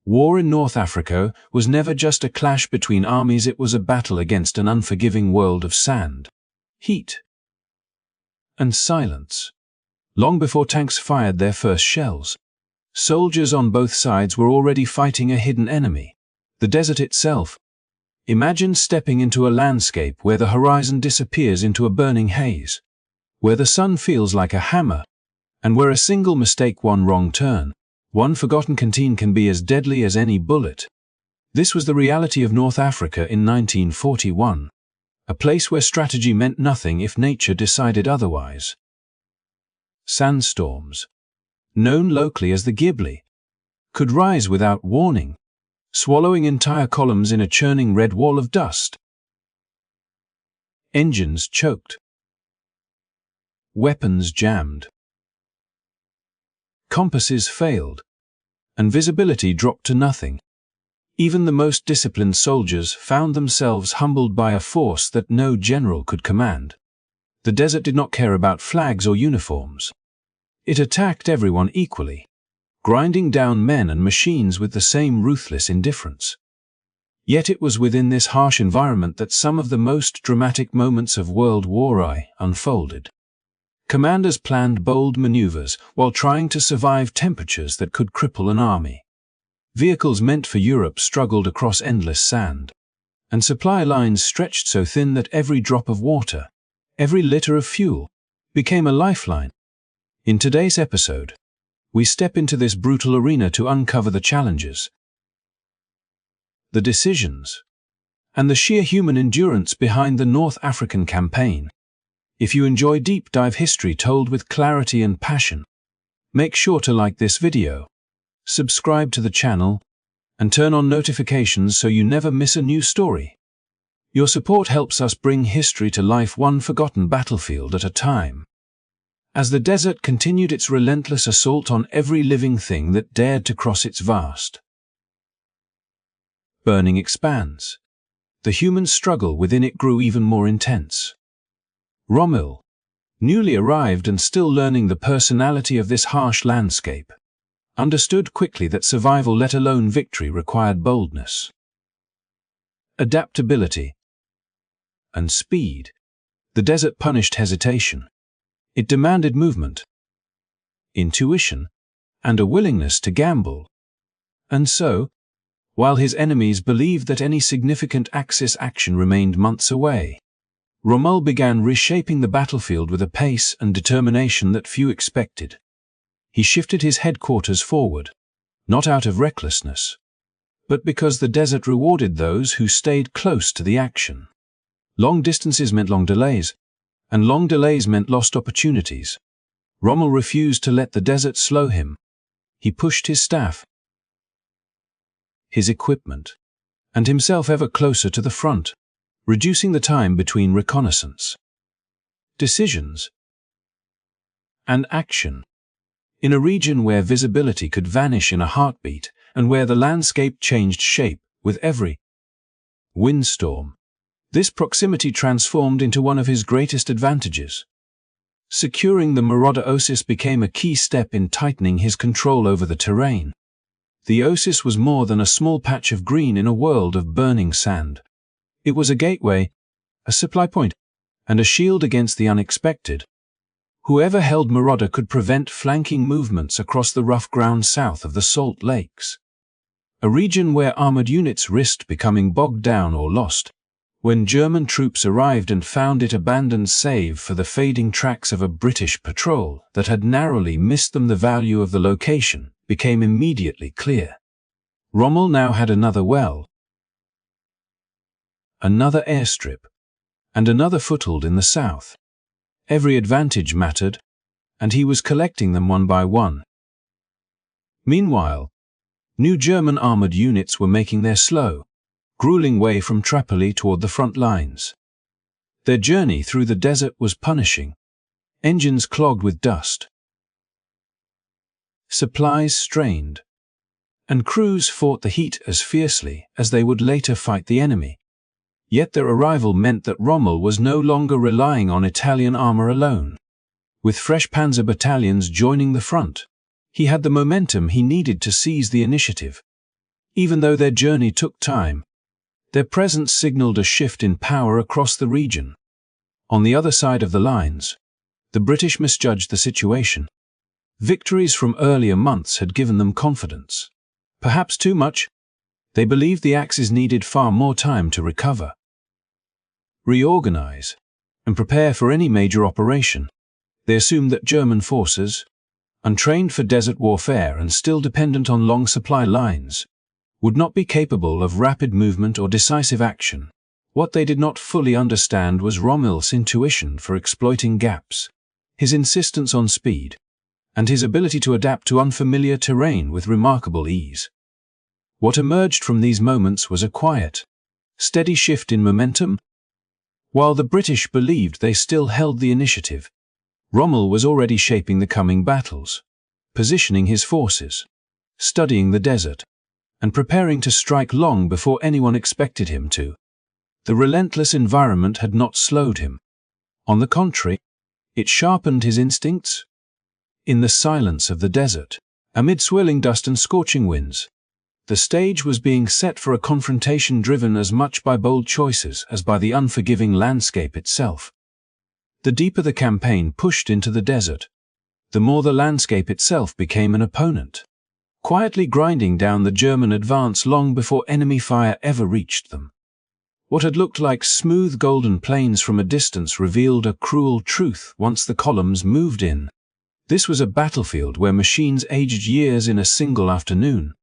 War in North Africa was never just a clash between armies, it was a battle against an unforgiving world of sand, heat, and silence. Long before tanks fired their first shells, soldiers on both sides were already fighting a hidden enemy, the desert itself. Imagine stepping into a landscape where the horizon disappears into a burning haze, where the sun feels like a hammer, and where a single mistake, one wrong turn, one forgotten canteen can be as deadly as any bullet. This was the reality of North Africa in 1941, a place where strategy meant nothing if nature decided otherwise. Sandstorms, known locally as the Ghibli, could rise without warning, swallowing entire columns in a churning red wall of dust. Engines choked. Weapons jammed. Compasses failed, and visibility dropped to nothing. Even the most disciplined soldiers found themselves humbled by a force that no general could command. The desert did not care about flags or uniforms. It attacked everyone equally, grinding down men and machines with the same ruthless indifference. Yet it was within this harsh environment that some of the most dramatic moments of World War I unfolded. Commanders planned bold maneuvers while trying to survive temperatures that could cripple an army. Vehicles meant for Europe struggled across endless sand, and supply lines stretched so thin that every drop of water, every liter of fuel, became a lifeline. In today's episode, we step into this brutal arena to uncover the challenges, the decisions, and the sheer human endurance behind the North African campaign. If you enjoy deep dive history told with clarity and passion, make sure to like this video, subscribe to the channel, and turn on notifications so you never miss a new story. Your support helps us bring history to life, one forgotten battlefield at a time. As the desert continued its relentless assault on every living thing that dared to cross its vast, burning expanse, the human struggle within it grew even more intense. Rommel, newly arrived and still learning the personality of this harsh landscape, understood quickly that survival, let alone victory, required boldness, adaptability, and speed. The desert punished hesitation. It demanded movement, intuition, and a willingness to gamble. And so, while his enemies believed that any significant Axis action remained months away, Rommel began reshaping the battlefield with a pace and determination that few expected. He shifted his headquarters forward, not out of recklessness, but because the desert rewarded those who stayed close to the action. Long distances meant long delays, and long delays meant lost opportunities. Rommel refused to let the desert slow him. He pushed his staff, his equipment, and himself ever closer to the front, reducing the time between reconnaissance, decisions, and action. In a region where visibility could vanish in a heartbeat, and where the landscape changed shape with every windstorm, this proximity transformed into one of his greatest advantages. Securing the Marauder Oasis became a key step in tightening his control over the terrain. The Oasis was more than a small patch of green in a world of burning sand. It was a gateway, a supply point, and a shield against the unexpected. Whoever held Marauder could prevent flanking movements across the rough ground south of the Salt Lakes, a region where armored units risked becoming bogged down or lost. When German troops arrived and found it abandoned save for the fading tracks of a British patrol that had narrowly missed them, the value of the location became immediately clear. Rommel now had another well, another airstrip, and another foothold in the south. Every advantage mattered, and he was collecting them one by one. Meanwhile, new German armored units were making their slow, grueling way from Tripoli toward the front lines. Their journey through the desert was punishing, engines clogged with dust, supplies strained, and crews fought the heat as fiercely as they would later fight the enemy. Yet their arrival meant that Rommel was no longer relying on Italian armor alone. With fresh panzer battalions joining the front, he had the momentum he needed to seize the initiative. Even though their journey took time, their presence signaled a shift in power across the region. On the other side of the lines, the British misjudged the situation. Victories from earlier months had given them confidence. Perhaps too much. They believed the Axis needed far more time to recover, reorganize, and prepare for any major operation. They assumed that German forces, untrained for desert warfare and still dependent on long supply lines, would not be capable of rapid movement or decisive action. What they did not fully understand was Rommel's intuition for exploiting gaps, his insistence on speed, and his ability to adapt to unfamiliar terrain with remarkable ease. What emerged from these moments was a quiet, steady shift in momentum. While the British believed they still held the initiative, Rommel was already shaping the coming battles, positioning his forces, studying the desert, and preparing to strike long before anyone expected him to. The relentless environment had not slowed him. On the contrary, it sharpened his instincts. In the silence of the desert, amid swirling dust and scorching winds, the stage was being set for a confrontation driven as much by bold choices as by the unforgiving landscape itself. The deeper the campaign pushed into the desert, the more the landscape itself became an opponent, quietly grinding down the German advance long before enemy fire ever reached them. What had looked like smooth golden plains from a distance revealed a cruel truth once the columns moved in. This was a battlefield where machines aged years in a single afternoon.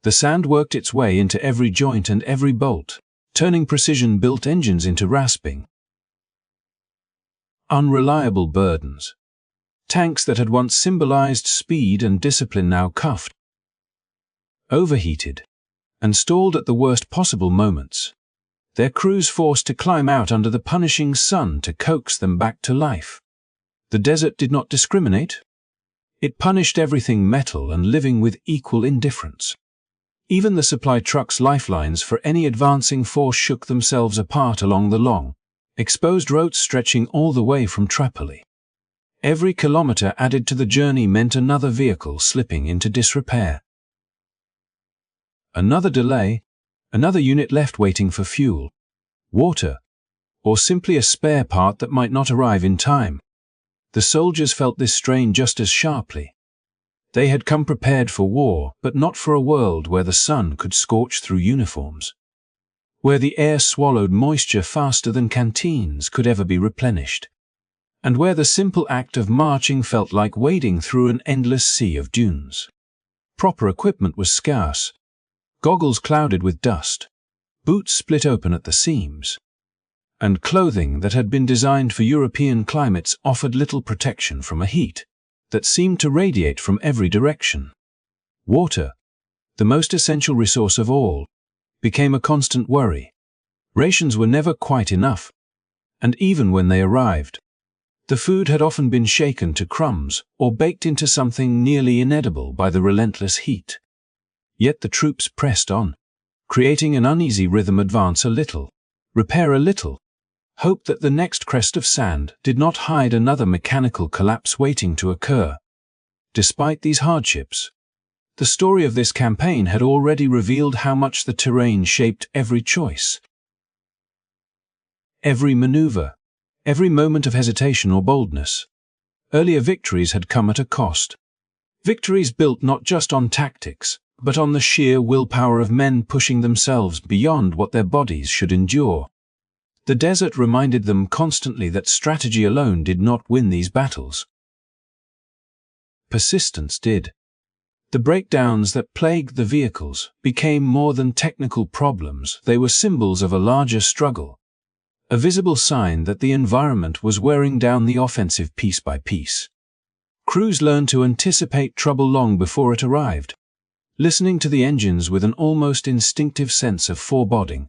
The sand worked its way into every joint and every bolt, turning precision-built engines into rasping, unreliable burdens. Tanks that had once symbolized speed and discipline now cuffed, overheated, and stalled at the worst possible moments, their crews forced to climb out under the punishing sun to coax them back to life. The desert did not discriminate. It punished everything metal and living with equal indifference. Even the supply trucks' lifelines for any advancing force shook themselves apart along the long, exposed roads stretching all the way from Tripoli. Every kilometer added to the journey meant another vehicle slipping into disrepair. Another delay, another unit left waiting for fuel, water, or simply a spare part that might not arrive in time. The soldiers felt this strain just as sharply. They had come prepared for war, but not for a world where the sun could scorch through uniforms, where the air swallowed moisture faster than canteens could ever be replenished, and where the simple act of marching felt like wading through an endless sea of dunes. Proper equipment was scarce, goggles clouded with dust, boots split open at the seams, and clothing that had been designed for European climates offered little protection from a heat that seemed to radiate from every direction. Water, the most essential resource of all, became a constant worry. Rations were never quite enough, and even when they arrived, the food had often been shaken to crumbs or baked into something nearly inedible by the relentless heat. Yet the troops pressed on, creating an uneasy rhythm: advance a little, repair a little, hope that the next crest of sand did not hide another mechanical collapse waiting to occur. Despite these hardships, the story of this campaign had already revealed how much the terrain shaped every choice. Every maneuver, every moment of hesitation or boldness. Earlier victories had come at a cost. Victories built not just on tactics, but on the sheer willpower of men pushing themselves beyond what their bodies should endure. The desert reminded them constantly that strategy alone did not win these battles. Persistence did. The breakdowns that plagued the vehicles became more than technical problems; they were symbols of a larger struggle, a visible sign that the environment was wearing down the offensive piece by piece. Crews learned to anticipate trouble long before it arrived, listening to the engines with an almost instinctive sense of foreboding,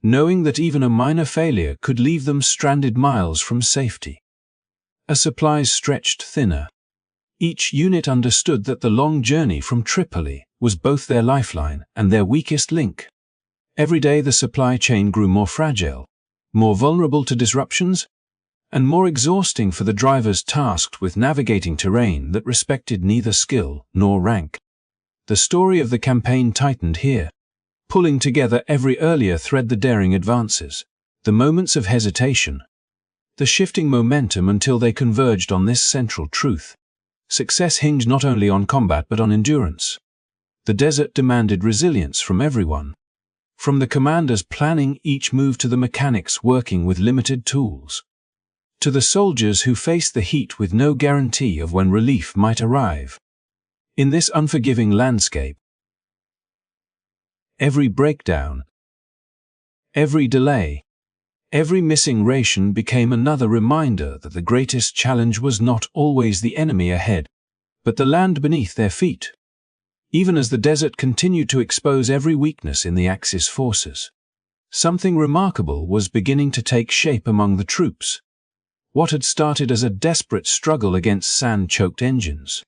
knowing that even a minor failure could leave them stranded miles from safety. As supplies stretched thinner, each unit understood that the long journey from Tripoli was both their lifeline and their weakest link. Every day the supply chain grew more fragile, more vulnerable to disruptions, and more exhausting for the drivers tasked with navigating terrain that respected neither skill nor rank. The story of the campaign tightened here, pulling together every earlier thread: the daring advances, the moments of hesitation, the shifting momentum, until they converged on this central truth. Success hinged not only on combat but on endurance. The desert demanded resilience from everyone, from the commanders planning each move to the mechanics working with limited tools, to the soldiers who faced the heat with no guarantee of when relief might arrive. In this unforgiving landscape, every breakdown, every delay, every missing ration became another reminder that the greatest challenge was not always the enemy ahead, but the land beneath their feet. Even as the desert continued to expose every weakness in the Axis forces, something remarkable was beginning to take shape among the troops. What had started as a desperate struggle against sand-choked engines,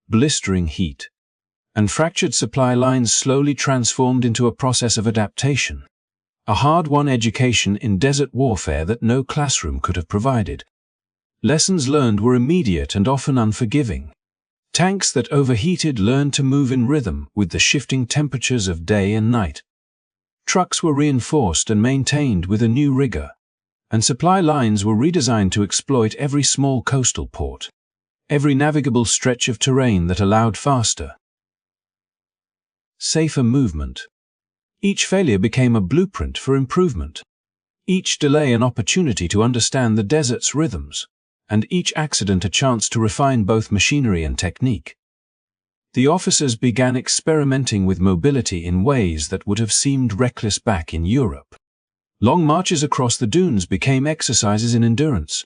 blistering heat, and fractured supply lines slowly transformed into a process of adaptation, a hard-won education in desert warfare that no classroom could have provided. Lessons learned were immediate and often unforgiving. Tanks that overheated learned to move in rhythm with the shifting temperatures of day and night. Trucks were reinforced and maintained with a new rigor, and supply lines were redesigned to exploit every small coastal port, every navigable stretch of terrain that allowed faster, safer movement. Each failure became a blueprint for improvement, each delay an opportunity to understand the desert's rhythms, and each accident a chance to refine both machinery and technique. The officers began experimenting with mobility in ways that would have seemed reckless back in Europe. Long marches across the dunes became exercises in endurance,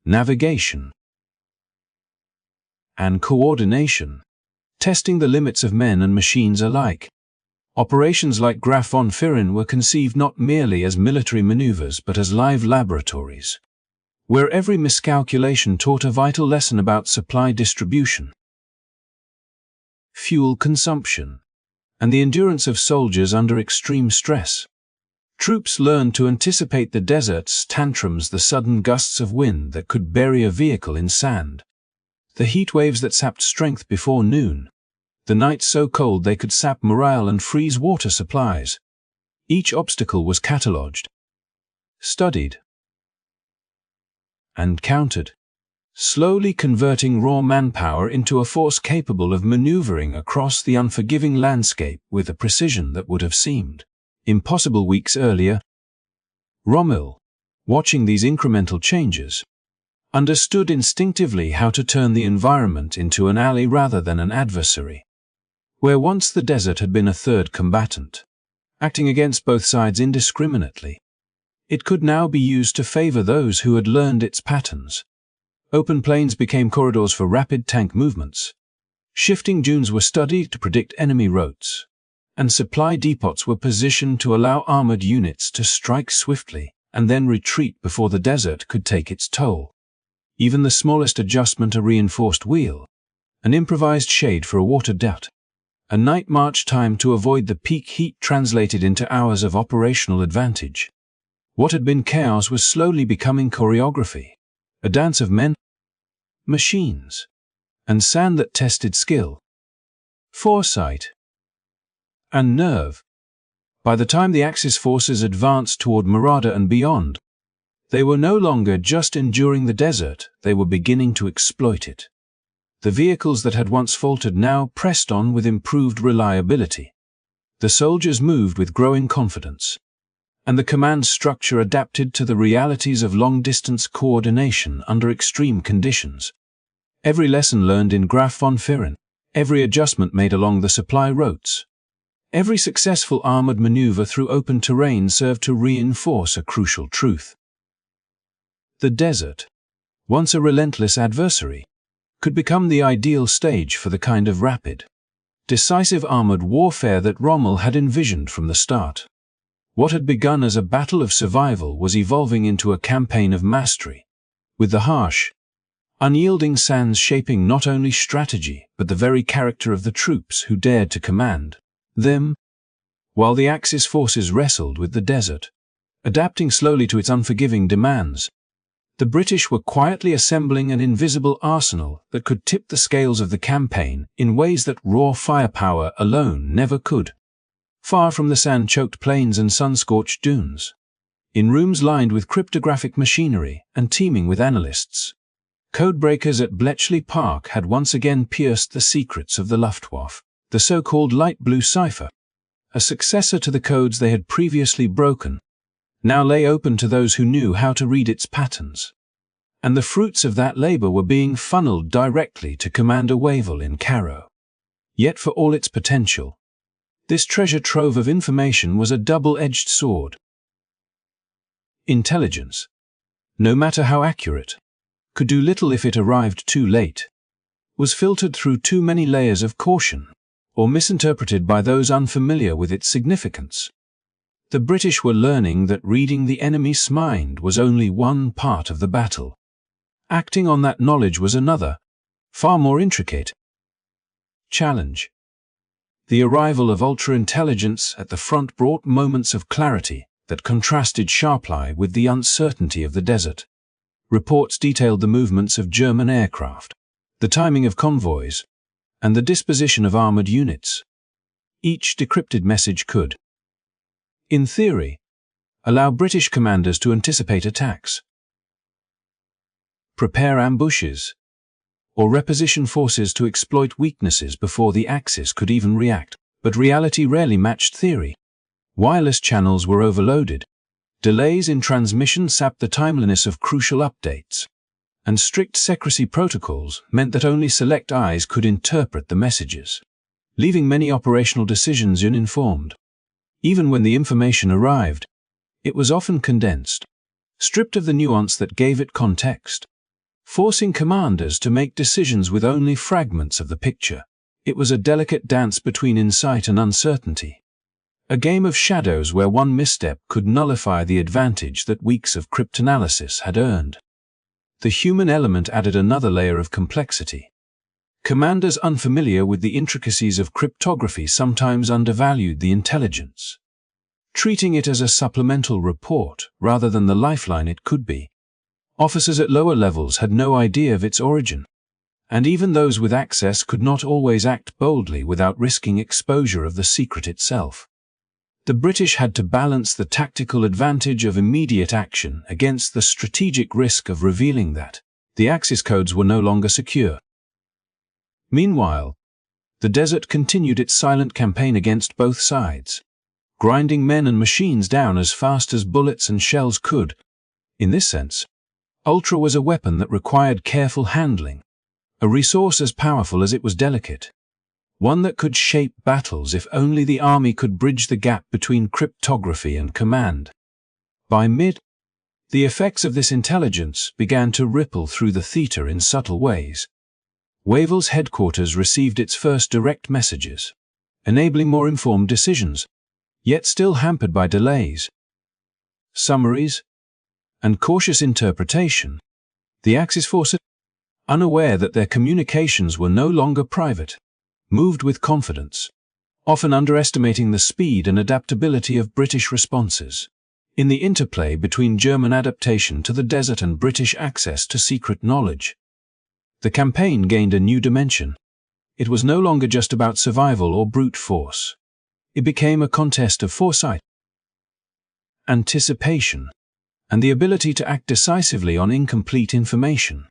navigation, and coordination, testing the limits of men and machines alike. Operations like Graf von Firin were conceived not merely as military maneuvers but as live laboratories, where every miscalculation taught a vital lesson about supply distribution, fuel consumption, and the endurance of soldiers under extreme stress. Troops learned to anticipate the desert's tantrums: the sudden gusts of wind that could bury a vehicle in sand, the heat waves that sapped strength before noon, the nights so cold they could sap morale and freeze water supplies. Each obstacle was catalogued, studied, and countered, slowly converting raw manpower into a force capable of maneuvering across the unforgiving landscape with a precision that would have seemed impossible weeks earlier. Rommel, watching these incremental changes, understood instinctively how to turn the environment into an ally rather than an adversary. Where once the desert had been a third combatant, acting against both sides indiscriminately, it could now be used to favor those who had learned its patterns. Open plains became corridors for rapid tank movements. Shifting dunes were studied to predict enemy routes, and supply depots were positioned to allow armored units to strike swiftly and then retreat before the desert could take its toll. Even the smallest adjustment, a reinforced wheel, an improvised shade for a water depth, a night march time to avoid the peak heat, translated into hours of operational advantage. What had been chaos was slowly becoming choreography, a dance of men, machines, and sand that tested skill, foresight, and nerve. By the time the Axis forces advanced toward Marada and beyond, they were no longer just enduring the desert, they were beginning to exploit it. The vehicles that had once faltered now pressed on with improved reliability. The soldiers moved with growing confidence, and the command structure adapted to the realities of long-distance coordination under extreme conditions. Every lesson learned in Graf von Firin, every adjustment made along the supply routes, every successful armored maneuver through open terrain served to reinforce a crucial truth. The desert, once a relentless adversary, could become the ideal stage for the kind of rapid, decisive armored warfare that Rommel had envisioned from the start. What had begun as a battle of survival was evolving into a campaign of mastery, with the harsh, unyielding sands shaping not only strategy but the very character of the troops who dared to command them. While the Axis forces wrestled with the desert, adapting slowly to its unforgiving demands, The British were quietly assembling an invisible arsenal that could tip the scales of the campaign in ways that raw firepower alone never could. Far from the sand-choked plains and sun-scorched dunes, in rooms lined with cryptographic machinery and teeming with analysts, codebreakers at Bletchley Park had once again pierced the secrets of the Luftwaffe. The so-called light blue cipher, a successor to the codes they had previously broken, now lay open to those who knew how to read its patterns. And the fruits of that labor were being funneled directly to Commander Wavell in Cairo. Yet for all its potential, this treasure trove of information was a double-edged sword. Intelligence, no matter how accurate, could do little if it arrived too late, was filtered through too many layers of caution, or misinterpreted by those unfamiliar with its significance. The British were learning that reading the enemy's mind was only one part of the battle. Acting on that knowledge was another, far more intricate challenge. The arrival of ultra-intelligence at the front brought moments of clarity that contrasted sharply with the uncertainty of the desert. Reports detailed the movements of German aircraft, the timing of convoys, and the disposition of armored units. Each decrypted message could, in theory, allow British commanders to anticipate attacks, prepare ambushes, or reposition forces to exploit weaknesses before the Axis could even react. But reality rarely matched theory. Wireless channels were overloaded, delays in transmission sapped the timeliness of crucial updates, and strict secrecy protocols meant that only select eyes could interpret the messages, leaving many operational decisions uninformed. Even when the information arrived, it was often condensed, stripped of the nuance that gave it context, forcing commanders to make decisions with only fragments of the picture. It was a delicate dance between insight and uncertainty, a game of shadows where one misstep could nullify the advantage that weeks of cryptanalysis had earned. The human element added another layer of complexity. Commanders unfamiliar with the intricacies of cryptography sometimes undervalued the intelligence, treating it as a supplemental report rather than the lifeline it could be. Officers at lower levels had no idea of its origin, and even those with access could not always act boldly without risking exposure of the secret itself. The British had to balance the tactical advantage of immediate action against the strategic risk of revealing that the Axis codes were no longer secure. Meanwhile, the desert continued its silent campaign against both sides, grinding men and machines down as fast as bullets and shells could. In this sense, Ultra was a weapon that required careful handling, a resource as powerful as it was delicate, one that could shape battles if only the army could bridge the gap between cryptography and command. By mid, the effects of this intelligence began to ripple through the theater in subtle ways. Wavell's headquarters received its first direct messages, enabling more informed decisions, yet still hampered by delays, summaries, and cautious interpretation. The Axis forces, unaware that their communications were no longer private, moved with confidence, often underestimating the speed and adaptability of British responses. In the interplay between German adaptation to the desert and British access to secret knowledge, the campaign gained a new dimension. It was no longer just about survival or brute force. It became a contest of foresight, anticipation, and the ability to act decisively on incomplete information.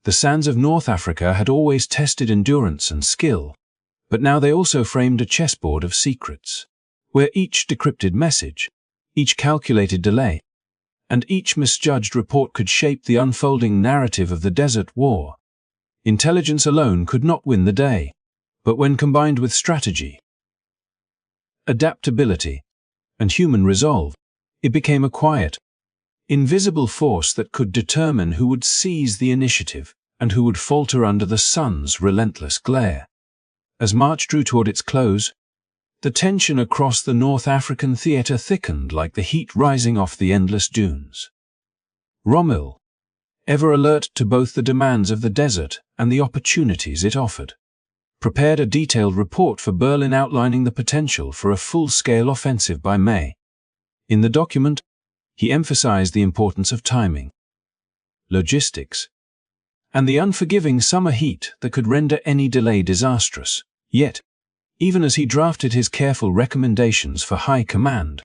The sands of North Africa had always tested endurance and skill, but now they also framed a chessboard of secrets, where each decrypted message, each calculated delay, and each misjudged report could shape the unfolding narrative of the Desert War. Intelligence alone could not win the day, but when combined with strategy, adaptability, and human resolve, it became a quiet, invisible force that could determine who would seize the initiative and who would falter under the sun's relentless glare. As March drew toward its close, the tension across the North African theater thickened like the heat rising off the endless dunes. Rommel, ever alert to both the demands of the desert and the opportunities it offered, prepared a detailed report for Berlin outlining the potential for a full-scale offensive by May. In the document, he emphasized the importance of timing. logistics, and the unforgiving summer heat that could render any delay disastrous. Yet, even as he drafted his careful recommendations for high command,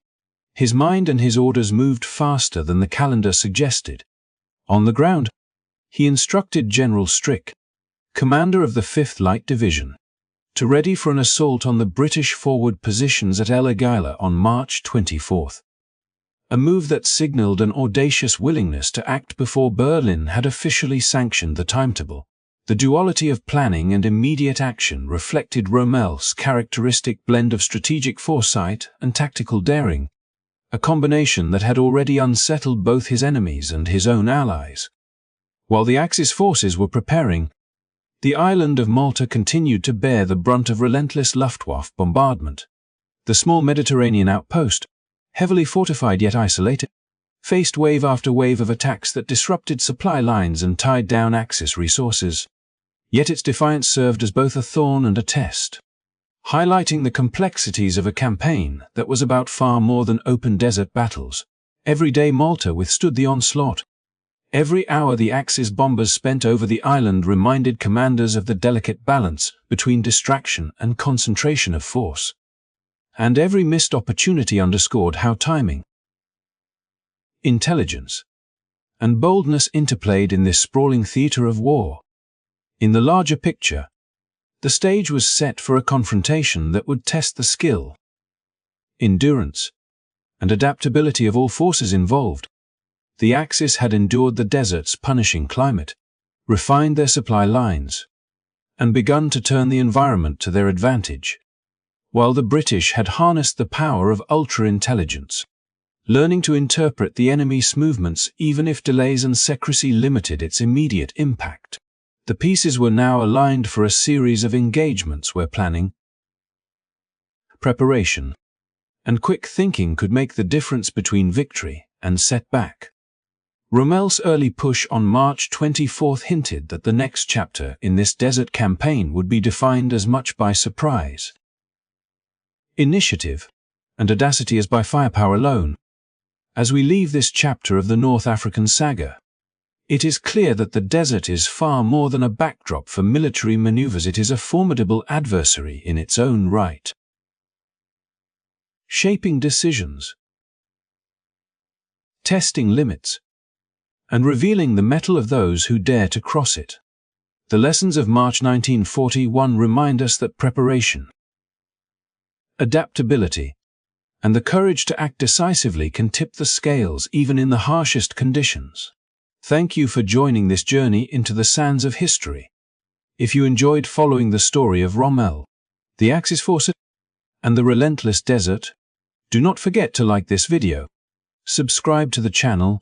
his mind and his orders moved faster than the calendar suggested. On the ground, he instructed General Strick, commander of the 5th Light Division, to ready for an assault on the British forward positions at El Agheila on March 24, a move that signaled an audacious willingness to act before Berlin had officially sanctioned the timetable. The duality of planning and immediate action reflected Rommel's characteristic blend of strategic foresight and tactical daring, a combination that had already unsettled both his enemies and his own allies. While the Axis forces were preparing, the island of Malta continued to bear the brunt of relentless Luftwaffe bombardment. The small Mediterranean outpost, heavily fortified yet isolated, faced wave after wave of attacks that disrupted supply lines and tied down Axis resources. Yet its defiance served as both a thorn and a test, highlighting the complexities of a campaign that was about far more than open desert battles. Every day Malta withstood the onslaught. Every hour the Axis bombers spent over the island reminded commanders of the delicate balance between distraction and concentration of force. And every missed opportunity underscored how timing, intelligence, and boldness interplayed in this sprawling theater of war. In the larger picture, the stage was set for a confrontation that would test the skill, endurance, and adaptability of all forces involved. The Axis had endured the desert's punishing climate, refined their supply lines, and begun to turn the environment to their advantage, while the British had harnessed the power of ultra-intelligence, learning to interpret the enemy's movements even if delays and secrecy limited its immediate impact. The pieces were now aligned for a series of engagements where planning, preparation, and quick thinking could make the difference between victory and setback. Rommel's early push on March 24 hinted that the next chapter in this desert campaign would be defined as much by surprise, initiative, and audacity as by firepower alone. As we leave this chapter of the North African saga, it is clear that the desert is far more than a backdrop for military maneuvers. It is a formidable adversary in its own right, shaping decisions, testing limits, and revealing the mettle of those who dare to cross it. The lessons of March 1941 remind us that preparation, adaptability, and the courage to act decisively can tip the scales even in the harshest conditions. Thank you for joining this journey into the sands of history. If you enjoyed following the story of Rommel, the Axis forces, and the relentless desert, do not forget to like this video, subscribe to the channel,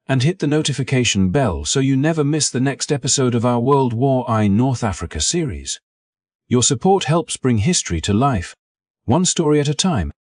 and hit the notification bell so you never miss the next episode of our WWII North Africa series. Your support helps bring history to life, one story at a time.